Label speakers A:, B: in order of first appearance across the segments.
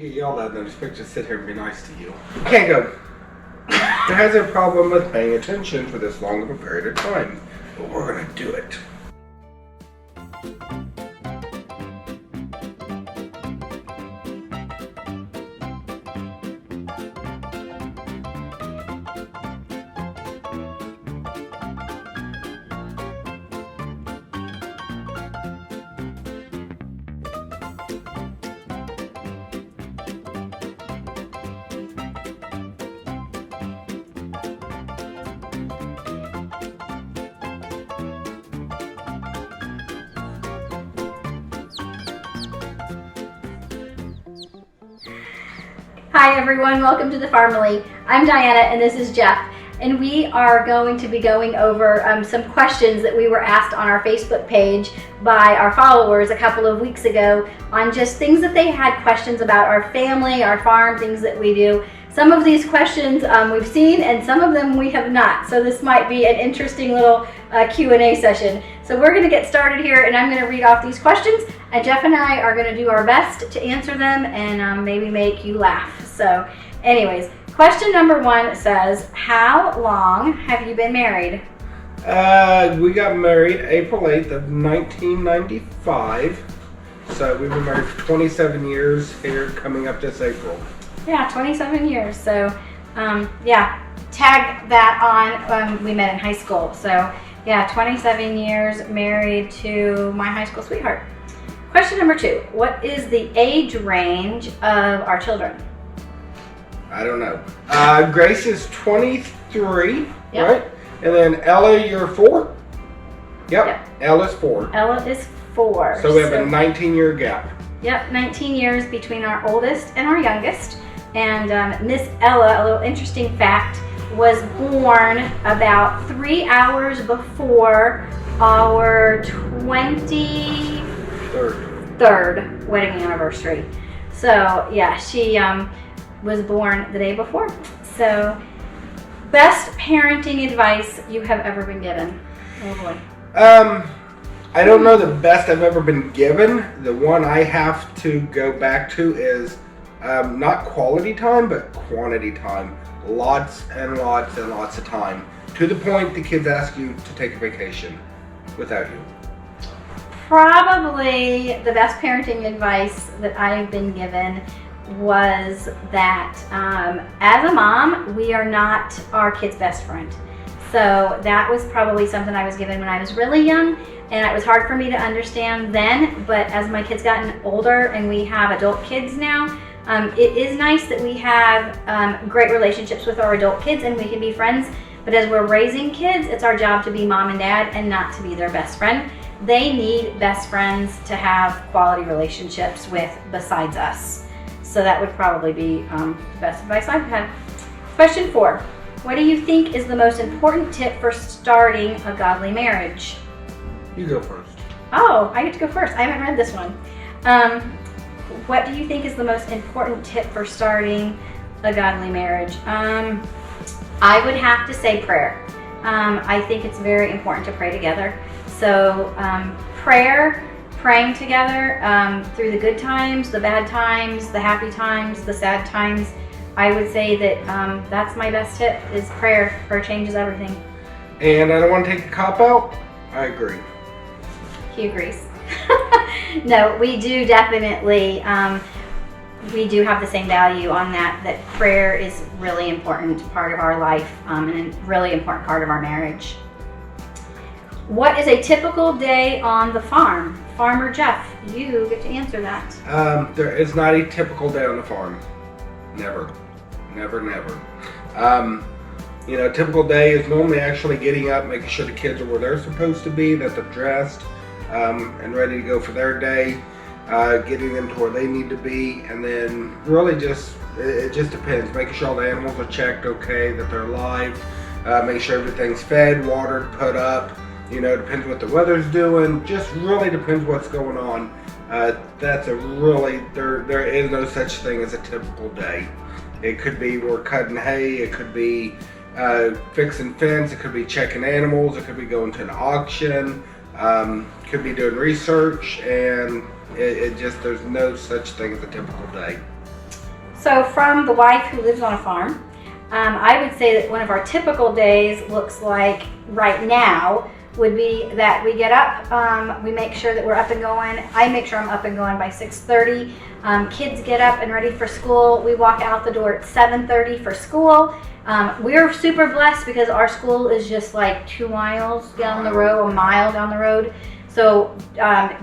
A: get yelled at and they're supposed to sit here and be nice to you. Can't go. There has a problem with paying attention for this long of a period of time, but we're gonna do it.
B: Hi everyone, welcome to the Farm.ily. I'm Diana and this is Jeff, and we are going to be going over some questions that we were asked on our Facebook page by our followers a couple of weeks ago on just things that they had questions about our family, our farm, things that we do. Some of these questions we've seen and some of them we have not, so this might be an interesting little Q&A session. So we're going to get started here and I'm going to read off these questions, and Jeff and I are going to do our best to answer them and maybe make you laugh. So anyways, question number 1 says, how long have you been married?
A: We got married April 8th of 1995. So we've been married for 27 years here coming up this April.
B: Yeah, 27 years. So yeah, tag that on we met in high school. So yeah, 27 years married to my high school sweetheart. Question number 2, what is the age range of our children?
A: I don't know. Grace is 23,
B: Yep.
A: right? And then Ella, you're 4? Yep. Ella's 4.
B: Ella is 4.
A: So we have a 19-year gap.
B: Yep, 19 years between our oldest and our youngest. And Miss Ella, a little interesting fact, was born about 3 hours before our 23rd wedding anniversary. So yeah, she was born the day before. So best parenting advice you have ever been given? Oh boy.
A: I don't know the best I've ever been given. The one I have to go back to is not quality time, but quantity time. Lots and lots and lots of time. To the point the kids ask you to take a vacation without you.
B: Probably the best parenting advice that I've been given was that as a mom, we are not our kid's best friend. So that was probably something I was given when I was really young, and it was hard for me to understand then, but as my kids gotten older and we have adult kids now, it is nice that we have great relationships with our adult kids and we can be friends, but as we're raising kids, it's our job to be mom and dad and not to be their best friend. They need best friends to have quality relationships with besides us. So that would probably be the best advice I've had. Question 4. What do you think is the most important tip for starting a godly marriage?
A: You go first.
B: Oh, I get to go first. I haven't read this one. What do you think is the most important tip for starting a godly marriage? I would have to say prayer. I think it's very important to pray together. So praying together through the good times, the bad times, the happy times, the sad times. I would say that that's my best tip is prayer. Prayer changes everything.
A: And I don't want to take a cop out. I agree.
B: He agrees. No, we do definitely, we do have the same value on that prayer is really important part of our life and a really important part of our marriage. What is a typical day on the farm? Farmer Jeff, you get to answer that.
A: There is not a typical day on the farm. Never. Never, never. You know, a typical day is normally actually getting up, making sure the kids are where they're supposed to be, that they're dressed and ready to go for their day, getting them to where they need to be, and then really just, it just depends. Making sure all the animals are checked okay, that they're alive, make sure everything's fed, watered, put up. You know, depends what the weather's doing, just really depends what's going on. That's a really, there is no such thing as a typical day. It could be we're cutting hay, it could be fixing fence, it could be checking animals, it could be going to an auction, could be doing research, and it just, there's no such thing as a typical day.
B: So from the wife who lives on a farm, I would say that one of our typical days looks like right now would be that we get up, we make sure that we're up and going. I make sure I'm up and going by 6:30. Kids get up and ready for school. We walk out the door at 7:30 for school. We're super blessed because our school is just like 2 miles down the road, a mile down the road. So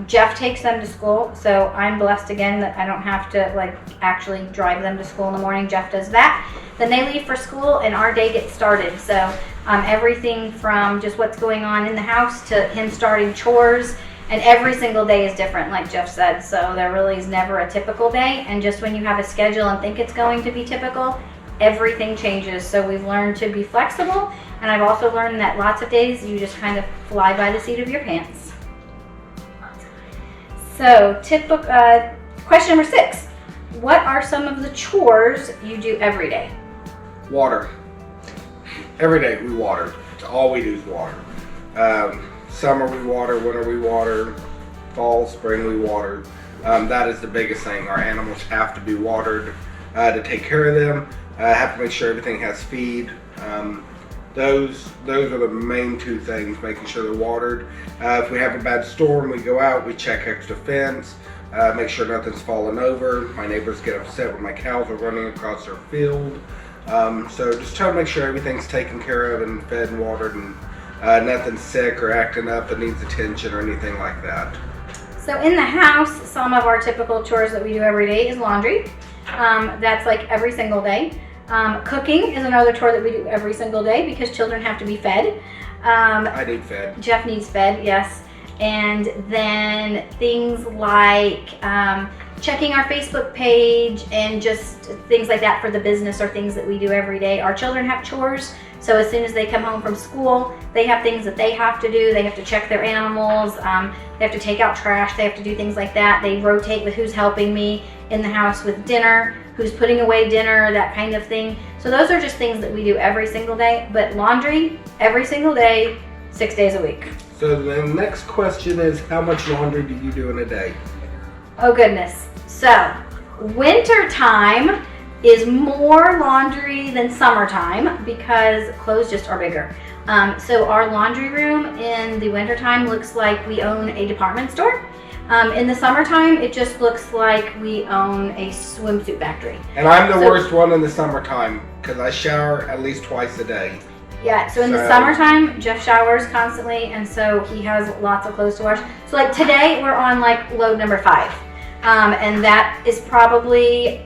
B: Jeff takes them to school. So I'm blessed again that I don't have to like actually drive them to school in the morning. Jeff does that. Then they leave for school and our day gets started. So everything from just what's going on in the house to him starting chores. And every single day is different, like Jeff said. So there really is never a typical day. And just when you have a schedule and think it's going to be typical, everything changes. So we've learned to be flexible. And I've also learned that lots of days you just kind of fly by the seat of your pants. So question number 6. What are some of the chores you do every day?
A: Water. Every day we water. All we do is water. Summer we water, winter we water, fall, spring we water. That is the biggest thing. Our animals have to be watered to take care of them. Have to make sure everything has feed. Those are the main 2 things, making sure they're watered. If we have a bad storm, we go out, we check extra fence, make sure nothing's falling over. My neighbors get upset when my cows are running across their field. So just try to make sure everything's taken care of and fed and watered, and nothing's sick or acting up that needs attention or anything like that.
B: So in the house, some of our typical chores that we do every day is laundry. That's like every single day. Cooking is another chore that we do every single day because children have to be fed.
A: I need fed.
B: Jeff needs fed, yes. And then things like checking our Facebook page and just things like that for the business are things that we do every day. Our children have chores, so as soon as they come home from school, they have things that they have to do. They have to check their animals, they have to take out trash, they have to do things like that. They rotate with who's helping me in the house with dinner, who's putting away dinner, that kind of thing. So those are just things that we do every single day, but laundry every single day, 6 days a week.
A: So the next question is, how much laundry do you do in a day?
B: Oh goodness. So winter time is more laundry than summertime because clothes just are bigger. So our laundry room in the wintertime looks like we own a department store. In the summertime, it just looks like we own a swimsuit factory.
A: And I'm the worst one in the summertime because I shower at least twice a day.
B: Yeah, so in the summertime, Jeff showers constantly, and so he has lots of clothes to wash. So like today, we're on like load number 5. And that is probably,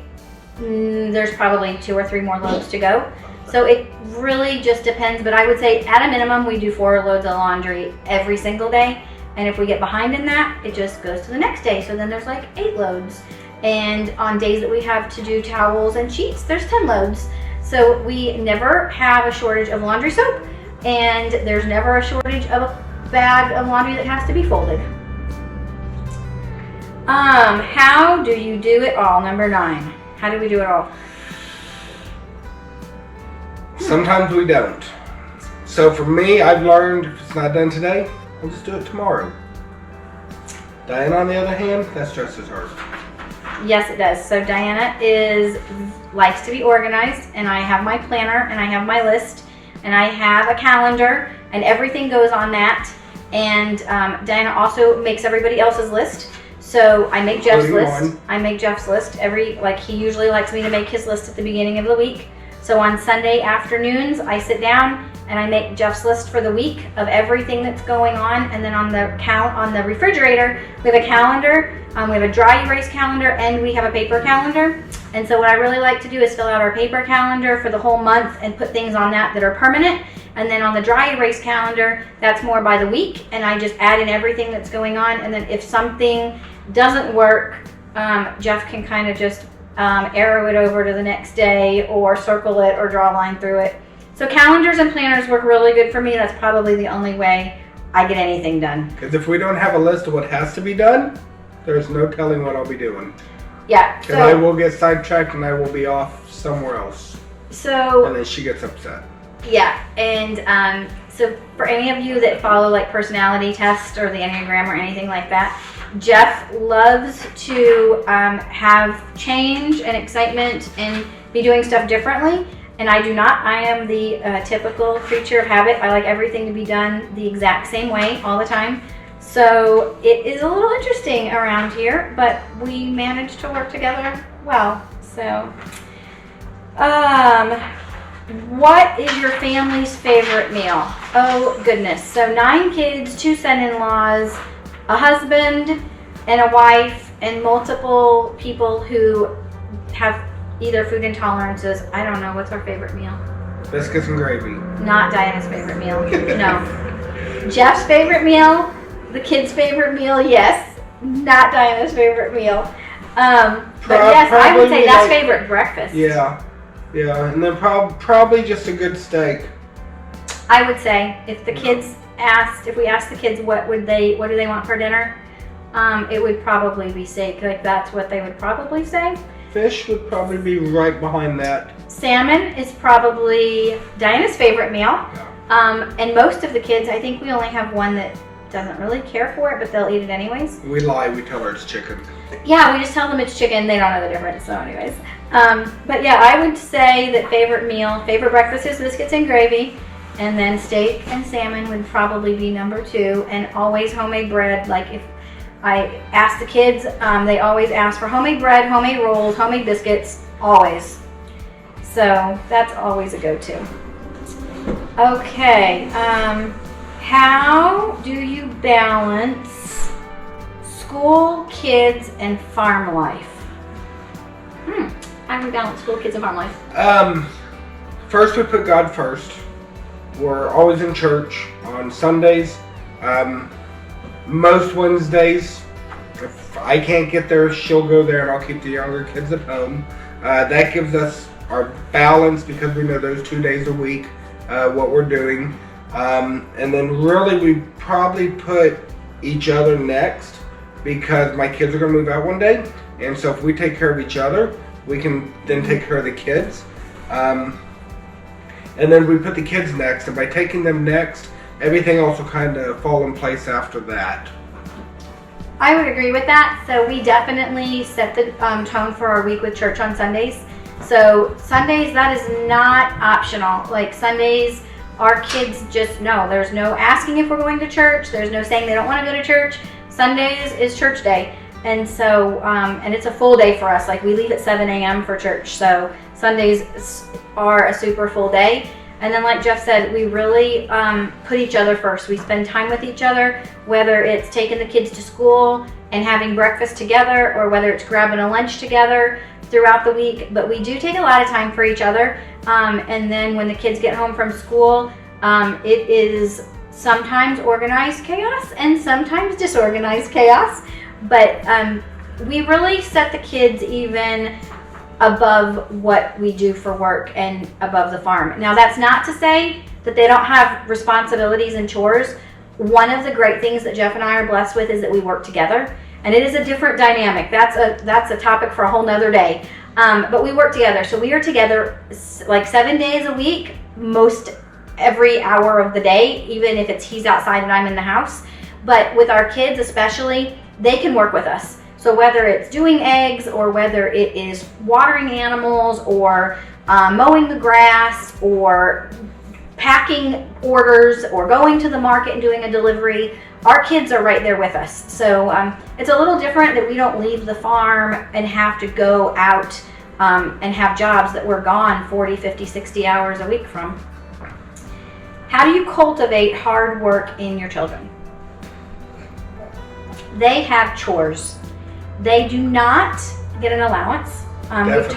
B: there's probably 2 or 3 more loads to go. So it really just depends, but I would say at a minimum, we do 4 loads of laundry every single day. And if we get behind in that, it just goes to the next day. So then there's like 8 loads. And on days that we have to do towels and sheets, there's 10 loads. So we never have a shortage of laundry soap, and there's never a shortage of a bag of laundry that has to be folded. How do you do it all? Number 9. How do we do it all?
A: Sometimes we don't. So for me, I've learned if it's not done today, I'll just do it tomorrow. Diana, on the other hand, that's just as hard.
B: Yes, it does. So Diana likes to be organized, and I have my planner, and I have my list, and I have a calendar, and everything goes on that. And Diana also makes everybody else's list. So I make Jeff's list. I make Jeff's list he usually likes me to make his list at the beginning of the week. So on Sunday afternoons, I sit down and I make Jeff's list for the week of everything that's going on. And then on the refrigerator, we have a calendar. We have a dry erase calendar, and we have a paper calendar. And so what I really like to do is fill out our paper calendar for the whole month and put things on that are permanent. And then on the dry erase calendar, that's more by the week, and I just add in everything that's going on. And then if something doesn't work, Jeff can kind of just arrow it over to the next day or circle it or draw a line through it. So calendars and planners work really good for me. That's probably the only way I get anything done.
A: Because if we don't have a list of what has to be done, there's no telling what I'll be doing.
B: Yeah.
A: And I will get sidetracked and I will be off somewhere else.
B: So.
A: And then she gets upset.
B: Yeah, and so for any of you that follow like personality tests or the Enneagram or anything like that, Jeff loves to have change and excitement and be doing stuff differently, and I do not. I am the typical creature of habit. I like everything to be done the exact same way all the time. So it is a little interesting around here, but we managed to work together well. So, what is your family's favorite meal? Oh goodness. So 9 kids, 2 son-in-laws, a husband and a wife, and multiple people who have either food intolerances. I don't know. What's our favorite meal?
A: Biscuits and gravy.
B: Not Diana's favorite meal. No. Jeff's favorite meal. The kids' favorite meal. Yes. Not Diana's favorite meal. But yes, I would say that's favorite breakfast.
A: Yeah. Yeah. And then probably just a good steak.
B: I would say if the kids if we asked the kids what do they want for dinner, it would probably be steak. Like that's what they would probably say.
A: Fish would probably be right behind that.
B: Salmon is probably Diana's favorite meal.
A: Yeah.
B: And most of the kids, I think we only have one that doesn't really care for it, but they'll eat it anyways.
A: We lie, we tell her it's chicken.
B: Yeah, we just tell them it's chicken. They don't know the difference, so anyways. But yeah, I would say that favorite breakfast is biscuits and gravy, and then steak and salmon would probably be number 2, and always homemade bread. Like if I ask the kids, they always ask for homemade bread, homemade rolls, homemade biscuits, always. So that's always a go-to. Okay, how do you balance school, kids, and farm life? How do we balance school, kids, and farm life?
A: First we put God first. We're always in church on Sundays. Most Wednesdays, if I can't get there, she'll go there and I'll keep the younger kids at home. That gives us our balance because we know those 2 days a week what we're doing. And then really we probably put each other next because my kids are going to move out one day. And so if we take care of each other, we can then take care of the kids. And then we put the kids next. And by taking them next, everything else will kind of fall in place after that.
B: I would agree with that. So we definitely set the tone for our week with church on Sundays. So Sundays, that is not optional. Like Sundays, our kids just know. There's no asking if we're going to church. There's no saying they don't want to go to church. Sundays is church day. And so, and it's a full day for us. Like we leave at 7 a.m. for church. So Sundays are a super full day. And then like Jeff said, we really put each other first. We spend time with each other, whether it's taking the kids to school and having breakfast together, or whether it's grabbing a lunch together throughout the week. But we do take a lot of time for each other. And then when the kids get home from school, it is sometimes organized chaos and sometimes disorganized chaos. But we really set the kids even above what we do for work and above the farm. Now that's not to say that they don't have responsibilities and chores. One of the great things that Jeff and I are blessed with is that we work together, and it is a different dynamic. That's a topic for a whole nother day. But we work together. So we are together like 7 days a week, most every hour of the day, even if he's outside and I'm in the house. But with our kids especially, they can work with us. So whether it's doing eggs, or whether it is watering animals, or mowing the grass, or packing orders, or going to the market and doing a delivery, our kids are right there with us. So it's a little different that we don't leave the farm and have to go out and have jobs that we're gone 40, 50, 60 hours a week from. How do you cultivate hard work in your children? They have chores. They do not get an allowance. We have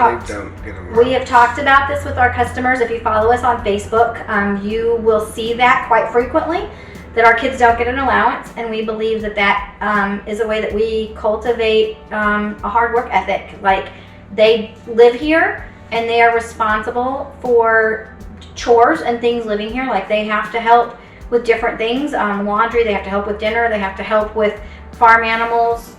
B: talked about this with our customers. If you follow us on Facebook, you will see that quite frequently, that our kids don't get an allowance, and we believe that is a way that we cultivate a hard work ethic. Like they live here and they are responsible for chores and things living here. Like they have to help with different things, laundry, they have to help with dinner, they have to help with farm animals.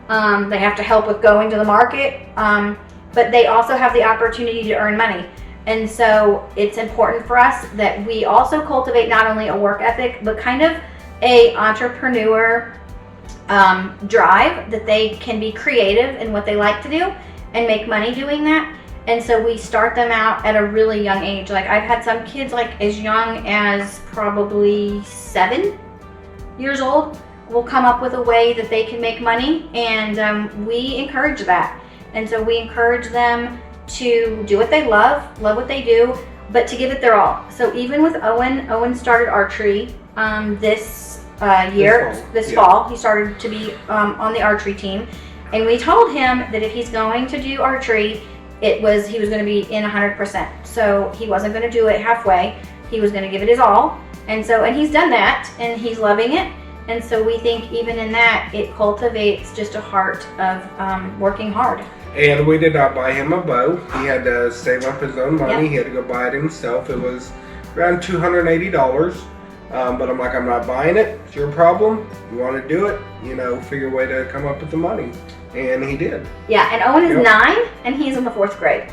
B: They have to help with going to the market, but they also have the opportunity to earn money. And so it's important for us that we also cultivate not only a work ethic, but kind of a entrepreneur drive, that they can be creative in what they like to do and make money doing that. And so we start them out at a really young age. Like I've had some kids like as young as probably 7 years old will come up with a way that they can make money, and we encourage that. And so we encourage them to do what they love what they do, but to give it their all. So even with Owen started archery this fall. He started to be on the archery team, and we told him that if he's going to do archery, he was going to be in 100%. So he wasn't going to do it halfway. He was going to give it his all. And he's done that, and he's loving it. And so we think even in that, it cultivates just a heart of working hard.
A: And we did not buy him a bow. He had to save up his own money.
B: Yep.
A: He had to go buy it himself. It was around $280. But I'm like, I'm not buying it. It's your problem. You want to do it, figure a way to come up with the money. And he did.
B: Yeah, and Owen is 9, and he's in the 4th grade.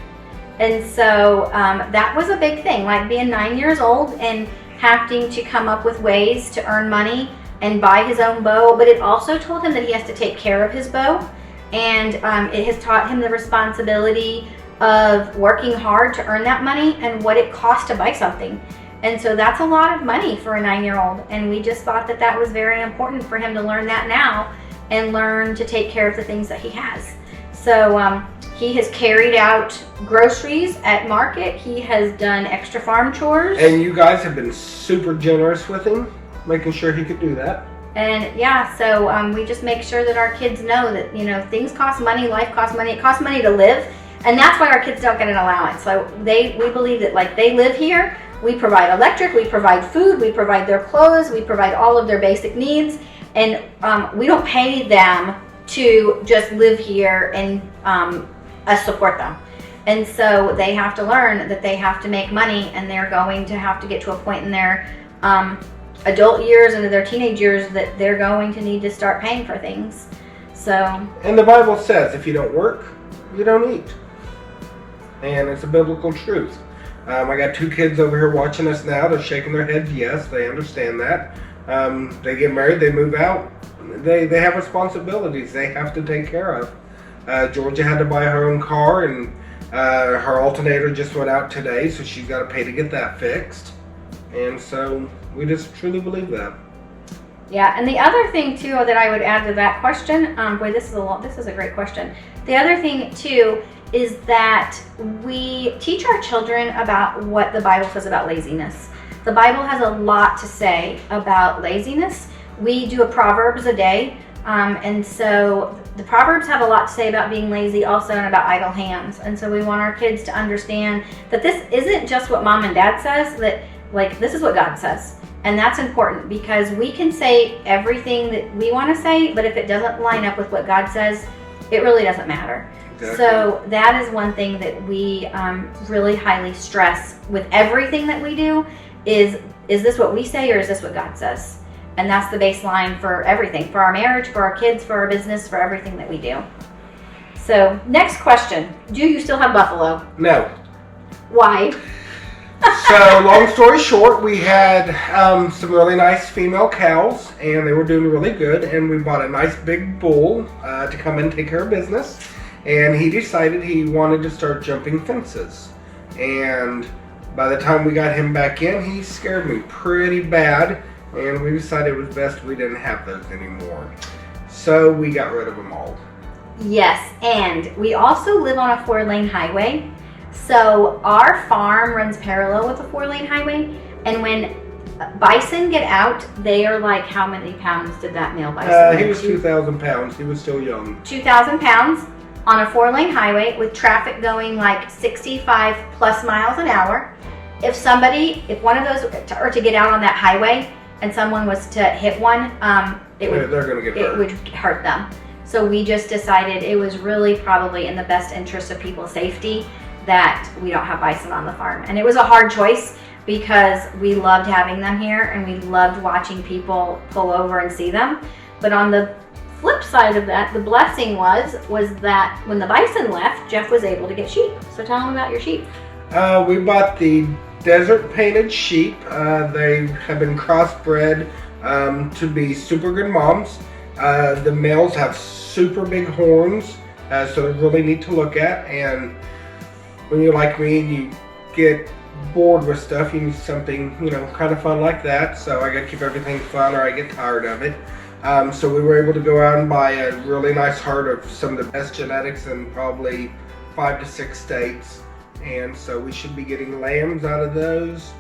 B: And so that was a big thing, like being 9 years old and having to come up with ways to earn money and buy his own bow. But it also told him that he has to take care of his bow. And it has taught him the responsibility of working hard to earn that money and what it costs to buy something. And so that's a lot of money for a 9-year-old. And we just thought that that was very important for him to learn that now and learn to take care of the things that he has. So he has carried out groceries at market. He has done extra farm chores.
A: And you guys have been super generous with him, making sure he could do that.
B: And yeah, so we just make sure that our kids know that, things cost money, life costs money, it costs money to live. And that's why our kids don't get an allowance. So we believe that like they live here, we provide electric, we provide food, we provide their clothes, we provide all of their basic needs. And we don't pay them to just live here and us support them. And so they have to learn that they have to make money, and they're going to have to get to a point in their adult years, into their teenage years, that they're going to need to start paying for things. So.
A: And the Bible says if you don't work, you don't eat. And it's a biblical truth. I got 2 kids over here watching us now. They're shaking their heads yes, they understand that. They get married, they move out. They have responsibilities they have to take care of. Georgia had to buy her own car, and her alternator just went out today, so she's got to pay to get that fixed. And so we just truly believe that.
B: Yeah, and the other thing too that I would add to that question, this is a great question. The other thing too is that we teach our children about what the Bible says about laziness. The Bible has a lot to say about laziness. We do a Proverbs a day, and so the Proverbs have a lot to say about being lazy also, and about idle hands. And so we want our kids to understand that this isn't just what mom and dad says, that like this is what God says. And that's important, because we can say everything that we want to say, but if it doesn't line up with what God says, it really doesn't matter. Exactly. So that is one thing that we really highly stress with everything that we do is this what we say, or is this what God says? And that's the baseline for everything, for our marriage, for our kids, for our business, for everything that we do. So next question, do you still have buffalo?
A: No.
B: Why?
A: So long story short, we had some really nice female cows, and they were doing really good, and we bought a nice big bull to come in and take care of business. And he decided he wanted to start jumping fences. And by the time we got him back in, he scared me pretty bad, and we decided it was best we didn't have those anymore. So we got rid of them all.
B: Yes, and we also live on a 4-lane highway. So our farm runs parallel with a 4-lane highway, and when bison get out, they are like, how many pounds did that male bison
A: He was 2,000 pounds. He was still young.
B: 2,000 pounds on a 4-lane highway with traffic going like 65 plus miles an hour. If one of those or to get out on that highway and someone was to hit one,
A: they're going to get hurt.
B: It would hurt them. So we just decided it was really probably in the best interest of people's safety that we don't have bison on the farm. And it was a hard choice because we loved having them here and we loved watching people pull over and see them. But on the flip side of that, the blessing was that when the bison left, Jeff was able to get sheep. So tell them about your sheep.
A: We bought the desert painted sheep. They have been crossbred to be super good moms. The males have super big horns, so they're really neat to look at. And when you're like me and you get bored with stuff, you need something, kind of fun like that. So I got to keep everything fun or I get tired of it. So we were able to go out and buy a really nice herd of some of the best genetics in probably 5 to 6 states. And so we should be getting lambs out of those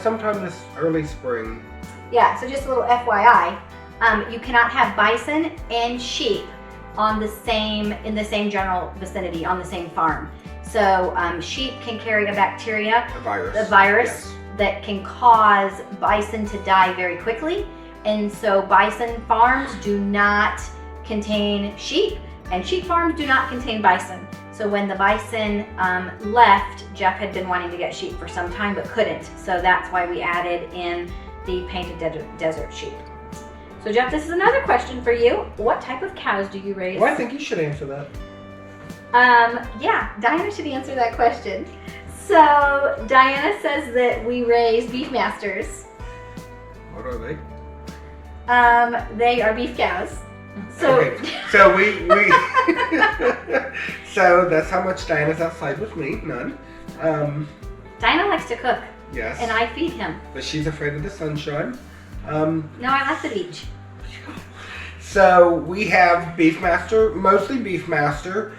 A: sometime this early spring.
B: Yeah, so just a little FYI, you cannot have bison and sheep in the same general vicinity, on the same farm. So sheep can carry a bacteria,
A: A virus.
B: Yes. That can cause bison to die very quickly. And so bison farms do not contain sheep, and sheep farms do not contain bison. So when the bison left, Jeff had been wanting to get sheep for some time but couldn't. So that's why we added in the painted desert sheep. So Jeff, this is another question for you. What type of cows do you raise?
A: Well, I think you should answer that.
B: Yeah, Diana should answer that question. So Diana says that we raise beef masters.
A: What are they?
B: They are beef cows. So,
A: okay. So we so that's how much Diana's outside with me. None.
B: Diana likes to cook.
A: Yes.
B: And I feed him.
A: But she's afraid of the sunshine.
B: No, I like the beach.
A: So we have Beefmaster, mostly Beefmaster,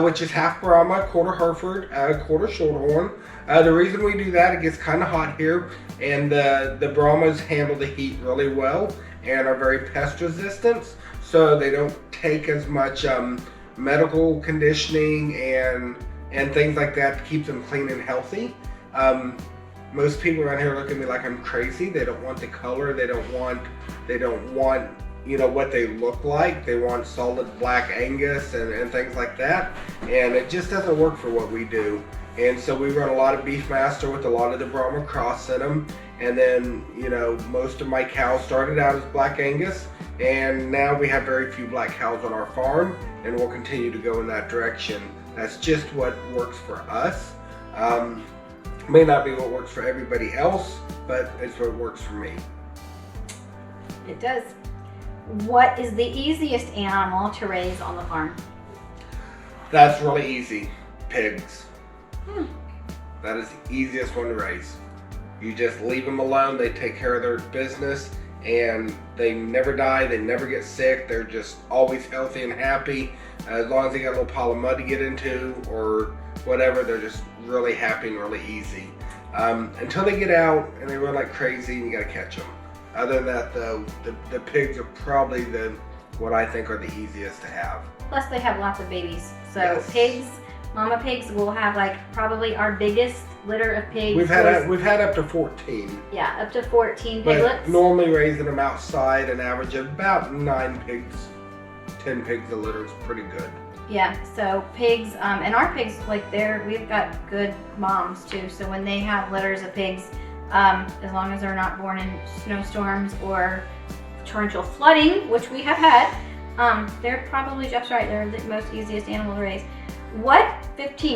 A: which is half Brahma, quarter Hereford, quarter Shorthorn. The reason we do that, it gets kind of hot here, and the Brahmas handle the heat really well and are very pest resistant, so they don't take as much medical conditioning and things like that to keep them clean and healthy. Most people around here look at me like I'm crazy. They don't want the color. They don't want what they look like. They want solid black Angus and things like that. And it just doesn't work for what we do. And so we run a lot of Beefmaster with a lot of the Brahma cross in them. And then, most of my cows started out as black Angus. And now we have very few black cows on our farm. And we'll continue to go in that direction. That's just what works for us. May not be what works for everybody else, but it's what works for me.
B: It does. What is the easiest animal to raise on the farm?
A: That's really easy. Pigs. That is the easiest one to raise. You just leave them alone. They take care of their business, and they never die. They never get sick. They're just always healthy and happy. As long as they got a little pile of mud to get into or whatever, they're just really happy and really easy. Until they get out and they run like crazy and you gotta catch them. Other than that, though, the pigs are probably what I think are the easiest to have.
B: Plus they have lots of babies. So
A: Yes.
B: pigs, mama pigs will have probably our biggest litter of pigs.
A: We've had up to 14.
B: Yeah, up to 14
A: But
B: piglets.
A: normally raising them outside, an average of about 9 pigs, 10 pigs a litter is pretty good.
B: Yeah, so pigs, and our pigs, we've got good moms too. So when they have litters of pigs, as long as they're not born in snowstorms or torrential flooding, which we have had, they're probably, Jeff's right, they're the most easiest animal to raise.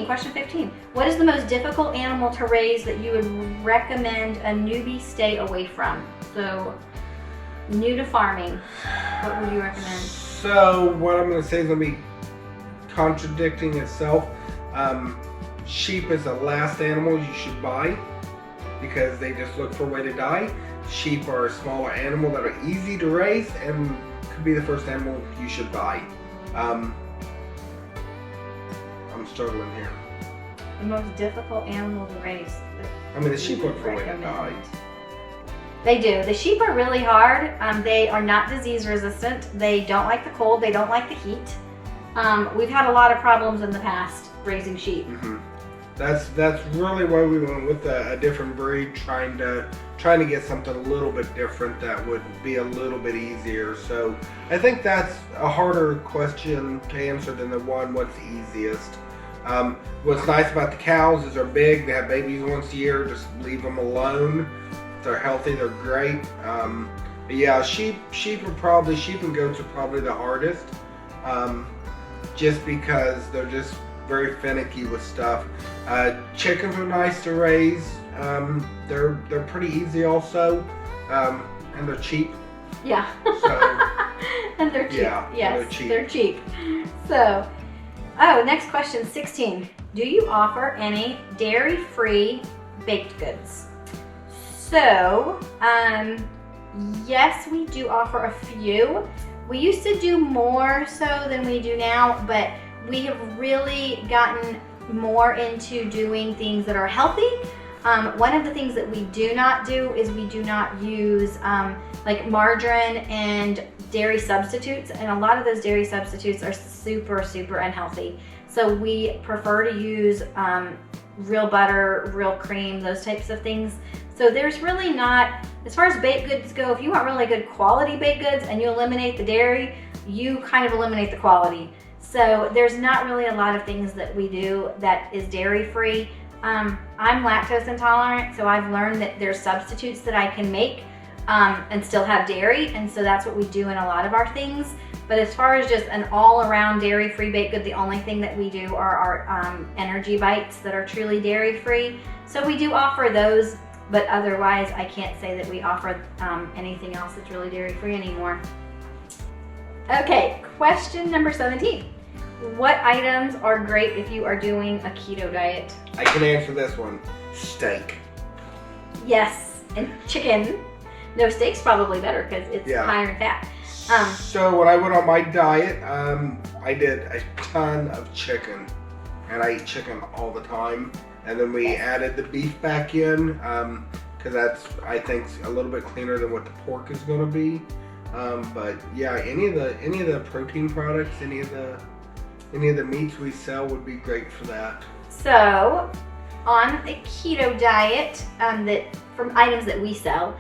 B: Question 15, what is the most difficult animal to raise that you would recommend a newbie stay away from? So, new to farming, what would you recommend?
A: So what I'm going to say is going to be contradicting itself. Sheep is the last animal you should buy because they just look for a way to die. Sheep are a smaller animal that are easy to raise and could be the first animal you should buy. I'm struggling here.
B: The most difficult animal to raise.
A: The sheep look for a way to die.
B: They do. The sheep are really hard. They are not disease resistant. They don't like the cold. They don't like the heat. We've had a lot of problems in the past raising sheep.
A: Mm-hmm. That's really why we went with a different breed, trying to get something a little bit different that would be a little bit easier. So I think that's a harder question to answer than the one what's easiest. What's nice about the cows is they're big. They have babies once a year. Just leave them alone. If they're healthy, they're great. But yeah, sheep and goats are probably the hardest. Just because they're just very finicky with stuff. Chickens are nice to raise. They're pretty easy also, and they're cheap.
B: Yeah.
A: So
B: And they're cheap.
A: Yeah,
B: Yes, they're cheap. So, next question, 16. Do you offer any dairy-free baked goods? So, yes, we do offer a few. We used to do more so than we do now, but we have really gotten more into doing things that are healthy. One of the things that we do not do is we do not use like margarine and dairy substitutes, and a lot of those dairy substitutes are super, super unhealthy. So we prefer to use real butter, real cream, those types of things. So there's really not, as far as baked goods go, if you want really good quality baked goods and you eliminate the dairy, you kind of eliminate the quality. So there's not really a lot of things that we do that is dairy free. I'm lactose intolerant, so I've learned that there's substitutes that I can make and still have dairy, and so that's what we do in a lot of our things. But as far as just an all-around dairy-free baked good, the only thing that we do are our energy bites that are truly dairy-free. So we do offer those, but otherwise I can't say that we offer anything else that's really dairy-free anymore. Okay, question number 17. What items are great if you are doing a keto diet?
A: I can answer this one. Steak.
B: Yes, and chicken. No, steak's probably better because it's higher in fat.
A: So when I went on my diet, I did a ton of chicken, and I eat chicken all the time. And then we added the beef back in because that's, I think, a little bit cleaner than what the pork is going to be. But yeah, any of the protein products, any of the meats we sell would be great for that.
B: So on a keto diet, from items that we sell,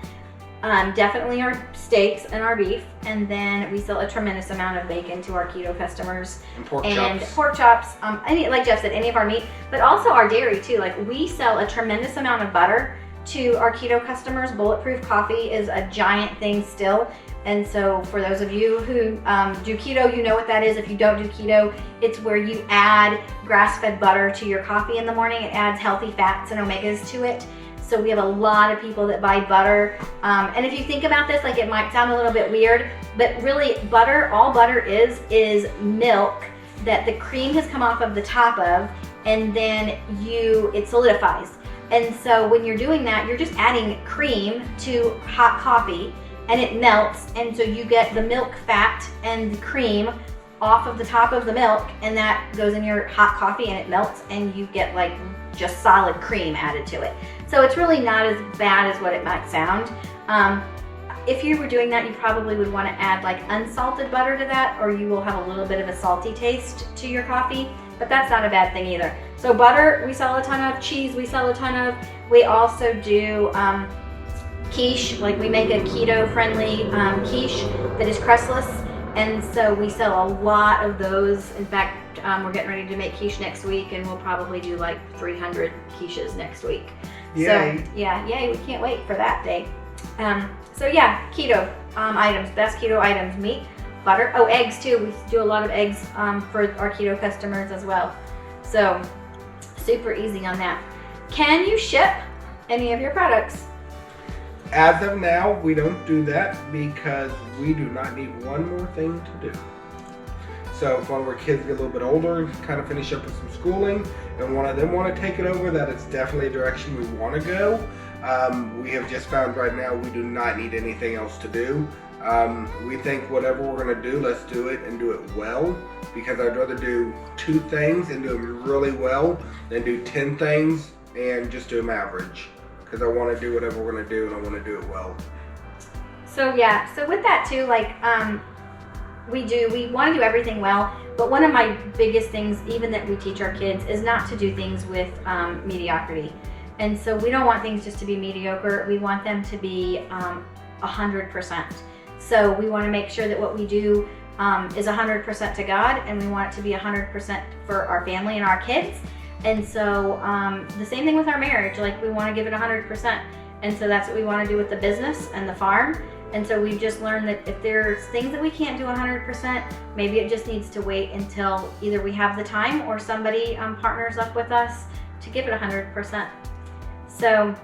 B: definitely our steaks and our beef, and then we sell a tremendous amount of bacon to our keto customers.
A: And pork chops.
B: Like Jeff said, any of our meat, but also our dairy too. Like we sell a tremendous amount of butter to our keto customers. Bulletproof coffee is a giant thing still. And so for those of you who do keto, you know what that is. If you don't do keto, it's where you add grass-fed butter to your coffee in the morning. It adds healthy fats and omegas to it. So we have a lot of people that buy butter. And if you think about this, like it might sound a little bit weird, but really butter, all butter is milk that the cream has come off of the top of, and then it solidifies. And so when you're doing that, you're just adding cream to hot coffee, and it melts, and so you get the milk fat and the cream off of the top of the milk, and that goes in your hot coffee and it melts, and you get like just solid cream added to it. So it's really not as bad as what it might sound. If you were doing that, you probably would want to add like unsalted butter to that, or you will have a little bit of a salty taste to your coffee, but that's not a bad thing either. So butter, we sell a ton of. Cheese, we sell a ton of. We also do quiche, like we make a keto-friendly quiche that is crustless, and so we sell a lot of those. In fact, we're getting ready to make quiche next week, and we'll probably do like 300 quiches next week.
A: Yay.
B: So yeah, yay, we can't wait for that day. So yeah, keto items, best keto items: meat, butter, eggs too. We do a lot of eggs for our keto customers as well. So super easy on that. Can you ship any of your products?
A: As of now, we don't do that because we do not need one more thing to do. So if one of our kids get a little bit older, kind of finish up with some schooling, and one of them want to take it over, that is definitely a direction we want to go. We have just found right now we do not need anything else to do. We think whatever we're going to do, let's do it and do it well, because I'd rather do 2 things and do them really well than do 10 things and just do them average. Because I want to do whatever we're going to do, and I want to do it well. So yeah, so with that too, like we want to do everything well, but one of my biggest things, even that we teach our kids, is not to do things with mediocrity. And so we don't want things just to be mediocre. We want them to be 100%. So we want to make sure that what we do is 100% to God, and we want it to be 100% for our family and our kids. And so the same thing with our marriage, like we want to give it 100%. And so that's what we want to do with the business and the farm. And so we've just learned that if there's things that we can't do 100%, maybe it just needs to wait until either we have the time or somebody partners up with us to give it 100%. So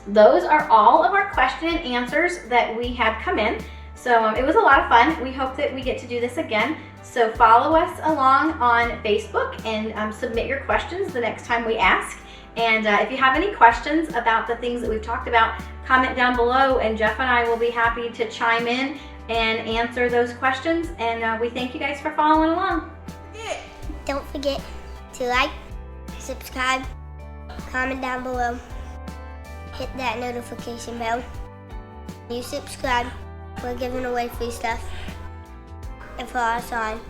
A: those are all of our question and answers that we had come in.
B: So it was a lot of fun. We hope that we get to do this again. So follow us along on Facebook and submit your questions the next time we ask. And if you have any questions about the things that we've talked about, comment down below, and Jeff and I will be happy to chime in and answer those questions. And we thank you guys for following along.
C: Don't forget to like, subscribe, comment down below, hit that notification bell. You subscribe, we're giving away free stuff. And follow us on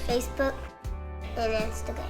C: Facebook and Instagram.